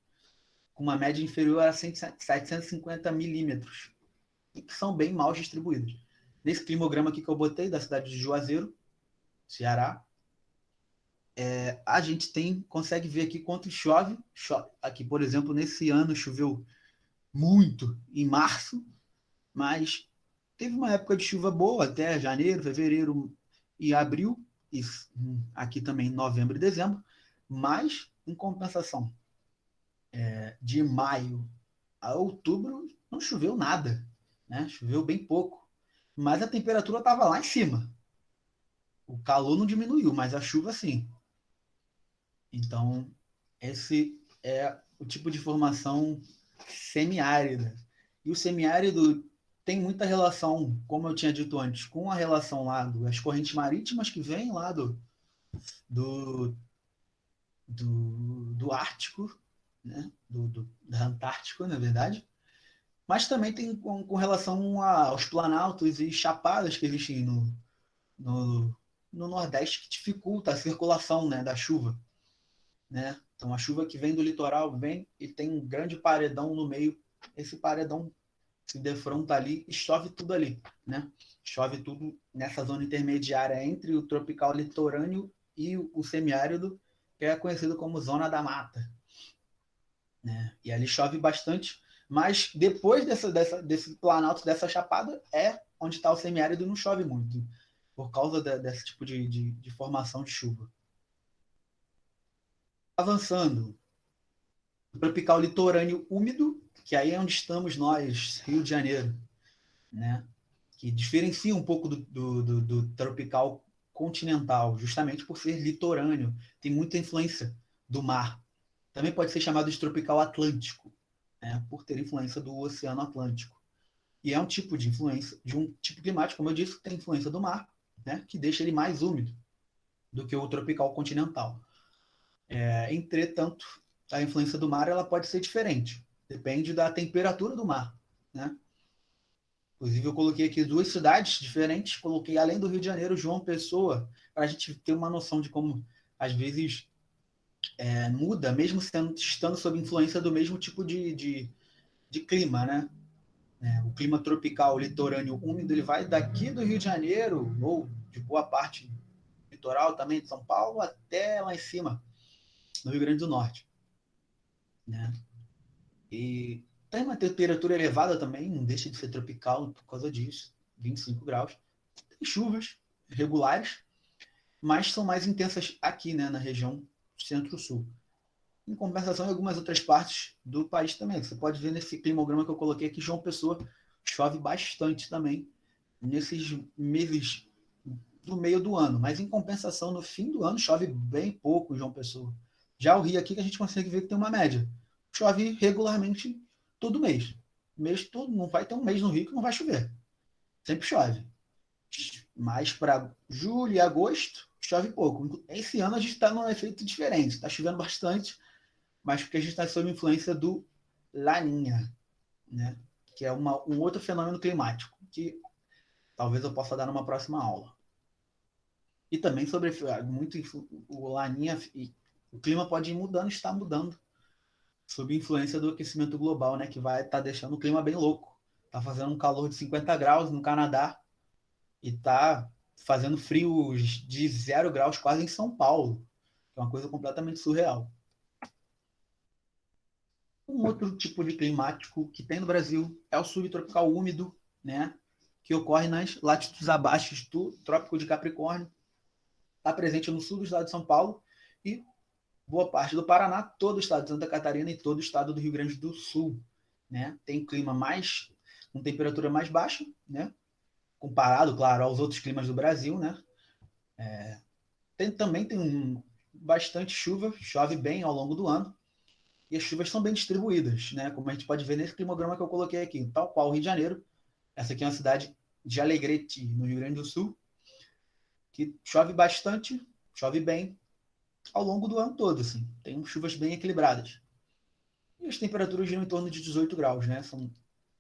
com uma média inferior a 750 milímetros, e que são bem mal distribuídos. Nesse climograma aqui que eu botei, da cidade de Juazeiro, Ceará, a gente consegue ver aqui quanto chove. Aqui, por exemplo, nesse ano choveu muito em março, mas teve uma época de chuva boa até janeiro, fevereiro e abril, e aqui também novembro e dezembro, mas, em compensação, de maio a outubro não choveu nada, né? Choveu bem pouco, mas a temperatura estava lá em cima. O calor não diminuiu, mas a chuva sim. Então, esse é o tipo de formação semiárida. E o semiárido tem muita relação, como eu tinha dito antes, com a relação lá das correntes marítimas que vêm lá do, do Ártico, né? Da Antártico, na verdade, mas também tem com relação aos planaltos e chapadas que existem no, no Nordeste, que dificulta a circulação, né, da chuva, né? Então, a chuva que vem do litoral vem e tem um grande paredão no meio. Esse paredão se defronta ali e chove tudo ali, né? Chove tudo nessa zona intermediária entre o tropical litorâneo e o semiárido, que é conhecido como zona da mata, né? E ali chove bastante, mas depois desse planalto, dessa chapada, é onde está o semiárido e não chove muito, por causa desse tipo de formação de chuva. Avançando, o tropical litorâneo úmido, que aí é onde estamos nós, Rio de Janeiro, né? Que diferencia um pouco do tropical continental, justamente por ser litorâneo, tem muita influência do mar. Também pode ser chamado de tropical atlântico, né? Por ter influência do Oceano Atlântico. E é um tipo de influência, de um tipo climático, como eu disse, que tem influência do mar, né? Que deixa ele mais úmido do que o tropical continental. Entretanto, a influência do mar ela pode ser diferente, depende da temperatura do mar, né? Inclusive, eu coloquei aqui duas cidades diferentes, coloquei além do Rio de Janeiro, João Pessoa, para a gente ter uma noção de como, às vezes, muda, mesmo estando sob influência do mesmo tipo de clima, né? O clima tropical, litorâneo úmido, ele vai daqui do Rio de Janeiro, ou de boa parte litoral também de São Paulo, até lá em cima, no Rio Grande do Norte, né? E tem uma temperatura elevada também, não deixa de ser tropical por causa disso, 25 graus. Tem chuvas regulares, mas são mais intensas aqui, né, na região centro-sul. Em compensação, em algumas outras partes do país também. Você pode ver nesse climograma que eu coloquei aqui, João Pessoa chove bastante também nesses meses do meio do ano. Mas, em compensação, no fim do ano, chove bem pouco em João Pessoa. Já o Rio aqui, que a gente consegue ver que tem uma média. Chove regularmente todo mês. Mês todo, não vai ter um mês no Rio que não vai chover. Sempre chove. Mas para julho e agosto, chove pouco. Esse ano a gente está num efeito diferente. Está chovendo bastante, mas porque a gente está sob influência do Laninha, né? Que é um outro fenômeno climático, que talvez eu possa dar numa próxima aula. E também sobre muito o Laninha, o clima pode ir mudando, está mudando, sob influência do aquecimento global, né? Que vai estar deixando o clima bem louco. Está fazendo um calor de 50 graus no Canadá, e tá fazendo frio de 0 graus quase em São Paulo. É uma coisa completamente surreal. Um outro tipo de climático que tem no Brasil é o subtropical úmido, né? Que ocorre nas latitudes abaixo do Trópico de Capricórnio. Está presente no sul do estado de São Paulo e boa parte do Paraná, todo o estado de Santa Catarina e todo o estado do Rio Grande do Sul, né? Tem clima com temperatura mais baixa, né? Comparado, claro, aos outros climas do Brasil, né? Também tem bastante chuva, chove bem ao longo do ano, e as chuvas são bem distribuídas, né? Como a gente pode ver nesse climograma que eu coloquei aqui, tal qual o Rio de Janeiro. Essa aqui é uma cidade de Alegrete, no Rio Grande do Sul, que chove bastante, chove bem ao longo do ano todo, assim. Tem chuvas bem equilibradas. E as temperaturas giram em torno de 18 graus, né? São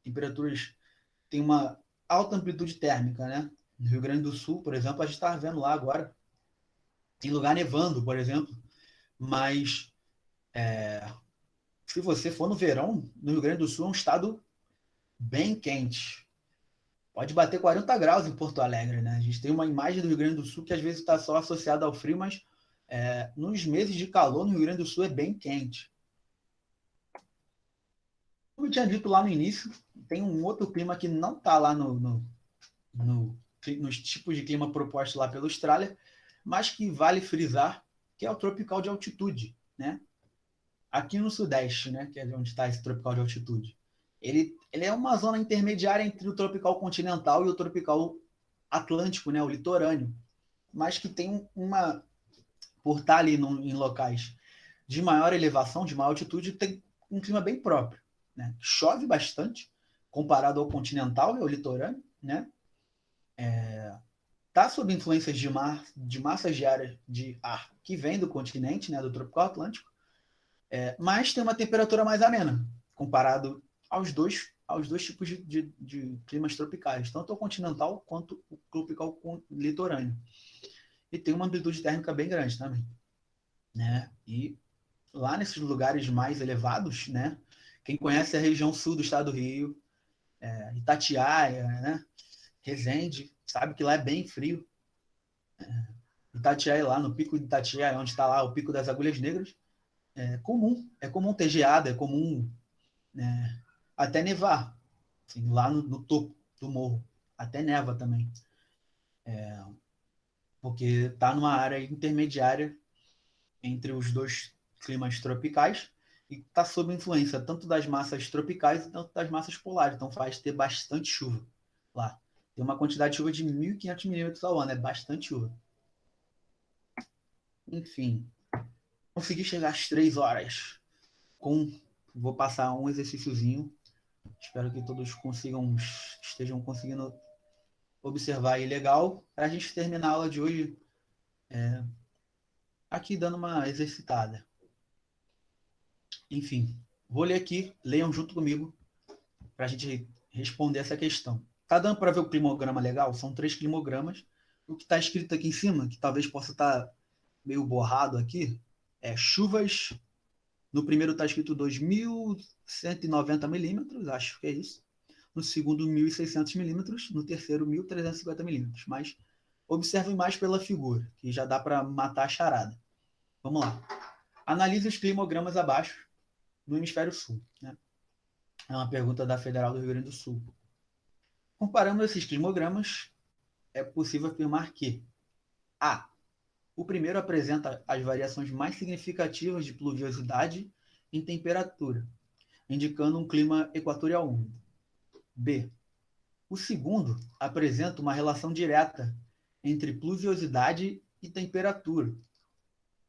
temperaturas tem uma alta amplitude térmica, né? No Rio Grande do Sul, por exemplo, a gente está vendo lá agora, tem lugar nevando, por exemplo, mas se você for no verão, no Rio Grande do Sul é um estado bem quente. Pode bater 40 graus em Porto Alegre, né? A gente tem uma imagem do Rio Grande do Sul que às vezes está só associada ao frio, mas nos meses de calor no Rio Grande do Sul é bem quente. Como eu tinha dito lá no início, tem um outro clima que não está lá nos tipos de clima propostos lá pela Austrália, mas que vale frisar, que é o tropical de altitude, né? Aqui no Sudeste, né, que é onde está esse tropical de altitude. Ele é uma zona intermediária entre o tropical continental e o tropical atlântico, né, o litorâneo, mas que tem por estar ali em locais de maior elevação, de maior altitude, tem um clima bem próprio, né? Chove bastante comparado ao continental e ao litorâneo, né? Está sob influências de massas de ar que vem do continente, né, do tropical atlântico, mas tem uma temperatura mais amena comparado aos dois tipos de climas tropicais, tanto o continental quanto o tropical litorâneo. E tem uma amplitude térmica bem grande também, né? E lá nesses lugares mais elevados, né? Quem conhece a região sul do estado do Rio, Itatiaia, né? Resende, sabe que lá é bem frio. Itatiaia, lá no pico de Itatiaia, onde está lá o Pico das Agulhas Negras, é comum ter geada, é comum, né, até nevar, assim, lá no topo do morro, até neva também, porque está numa área intermediária entre os dois climas tropicais e está sob influência tanto das massas tropicais quanto das massas polares, então faz ter bastante chuva lá. Tem uma quantidade de chuva de 1.500 milímetros ao ano, é bastante chuva. Enfim, consegui chegar às 3 horas. Vou passar um exercíciozinho. Espero que todos estejam conseguindo observar aí legal, para a gente terminar a aula de hoje aqui dando uma exercitada. Enfim, vou ler aqui, leiam junto comigo, para a gente responder essa questão. Tá dando para ver o climograma legal? São 3 climogramas. O que está escrito aqui em cima, que talvez possa estar meio borrado aqui, é chuvas. No primeiro está escrito 2.190 milímetros, acho que é isso. No segundo, 1.600 milímetros. No terceiro, 1.350 milímetros. Mas observem mais pela figura, que já dá para matar a charada. Vamos lá. Analise os climogramas abaixo no hemisfério sul, né? É uma pergunta da Federal do Rio Grande do Sul. Comparando esses climogramas, é possível afirmar que A. O primeiro apresenta as variações mais significativas de pluviosidade em temperatura, indicando um clima equatorial úmido. B. O segundo apresenta uma relação direta entre pluviosidade e temperatura,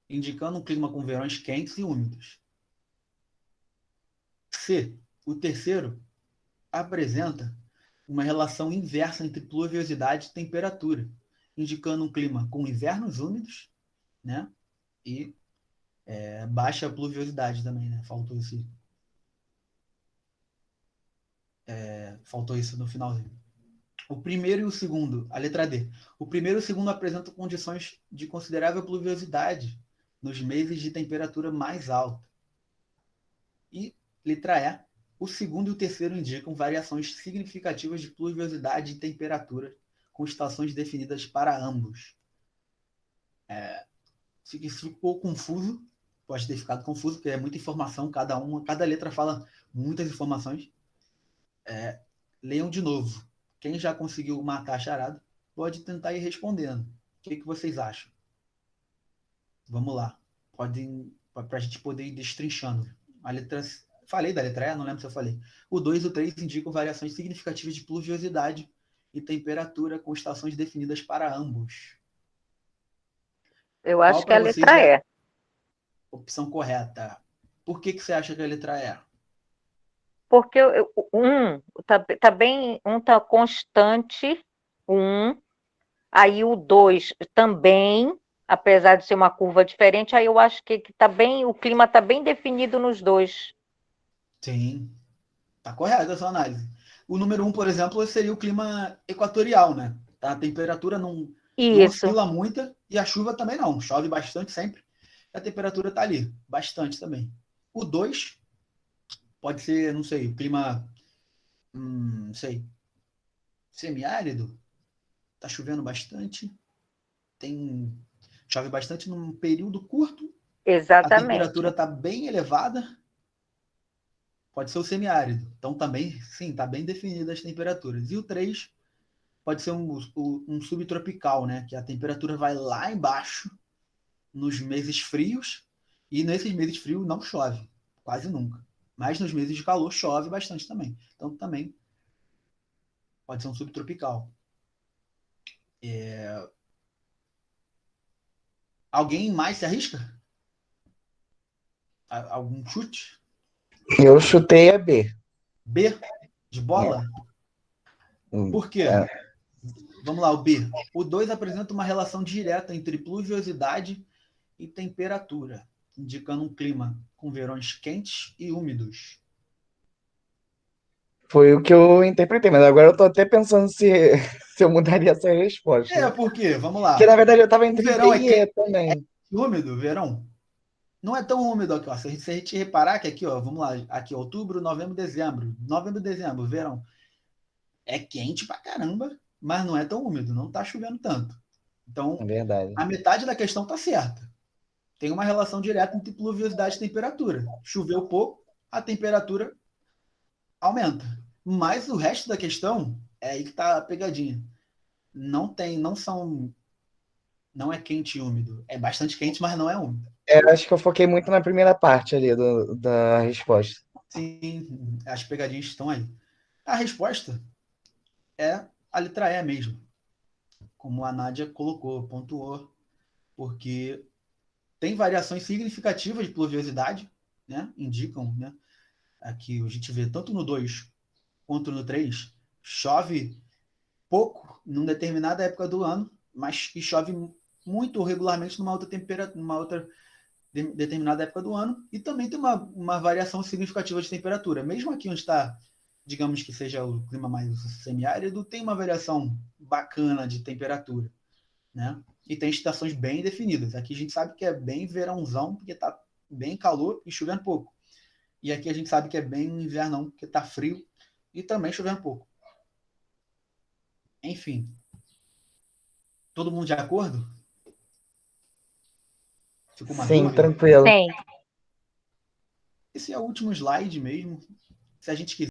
indicando um clima com verões quentes e úmidos. C. O terceiro apresenta uma relação inversa entre pluviosidade e temperatura, indicando um clima com invernos úmidos, né? E baixa pluviosidade também, né? Faltou isso no finalzinho. O primeiro e o segundo, a letra D. O primeiro e o segundo apresentam condições de considerável pluviosidade nos meses de temperatura mais alta. E letra E. O segundo e o terceiro indicam variações significativas de pluviosidade e temperatura, com estações definidas para ambos. Se ficou confuso, pode ter ficado confuso, porque é muita informação, cada letra fala muitas informações. Leiam de novo. Quem já conseguiu matar a charada, pode tentar ir respondendo. O que vocês acham? Vamos lá. Para a gente poder ir destrinchando. Falei da letra E, não lembro se eu falei. O 2 e o 3 indicam variações significativas de pluviosidade e temperatura com estações definidas para ambos. Eu acho que é a letra E. Opção correta. Por que você acha que é a letra E? Porque um tá constante, aí o 2 também, apesar de ser uma curva diferente, aí eu acho que o clima está bem definido nos dois. Sim, tá correta a sua análise. O número 1, por exemplo, seria o clima equatorial, né? A temperatura não Isso, oscila muito e a chuva também não. Chove bastante sempre. A temperatura está ali, bastante também. O 2 pode ser, não sei, o clima, não sei, semiárido. Está chovendo bastante. Chove bastante num período curto. A exatamente. temperatura está bem elevada. Pode ser o semiárido. Então também, sim, está bem definidas as temperaturas. E o 3 pode ser um subtropical, né? Que a temperatura vai lá embaixo nos meses frios, e nesses meses frios não chove, quase nunca. Mas nos meses de calor chove bastante também. Então também pode ser um subtropical. Alguém mais se arrisca? Algum chute? Eu chutei a B. B de bola? Por quê? Vamos lá, o B. O 2 apresenta uma relação direta entre pluviosidade e temperatura, indicando um clima com verões quentes e úmidos. Foi o que eu interpretei, mas agora eu tô até pensando se eu mudaria essa resposta. Por quê? Vamos Porque, lá. na verdade, eu tava O entre verão B é e quente E também. e úmido, verão. Não é tão úmido aqui, ó. Se a gente reparar que aqui, ó, vamos lá, aqui, outubro, novembro, dezembro. Novembro, dezembro, verão. É quente pra caramba, mas não é tão úmido, não tá chovendo tanto. Então, É verdade. a metade da questão tá certa. Tem uma relação direta entre pluviosidade e temperatura. Choveu pouco, a temperatura aumenta. Mas o resto da questão é aí que tá a pegadinha. Não é quente e úmido. É bastante quente, mas não é úmido. Eu acho que eu foquei muito na primeira parte ali da resposta. Sim, as pegadinhas estão aí. A resposta é a letra E mesmo, como a Nádia colocou, pontuou, porque tem variações significativas de pluviosidade, né? Indicam, né? Aqui a gente vê tanto no 2 quanto no 3, chove pouco numa determinada época do ano, mas e chove muito regularmente numa outra temperatura, numa outra determinada época do ano, e também tem uma variação significativa de temperatura. Mesmo aqui onde está, digamos que seja o clima mais semiárido, tem uma variação bacana de temperatura, né? E tem estações bem definidas. Aqui a gente sabe que é bem verãozão, porque está bem calor e chovendo pouco. E aqui a gente sabe que é bem invernão, porque está frio e também chovendo pouco. Enfim, todo mundo de acordo? Ficou uma Sim, dúvida? tranquilo. Tem. Esse é o último slide mesmo. Se a gente quiser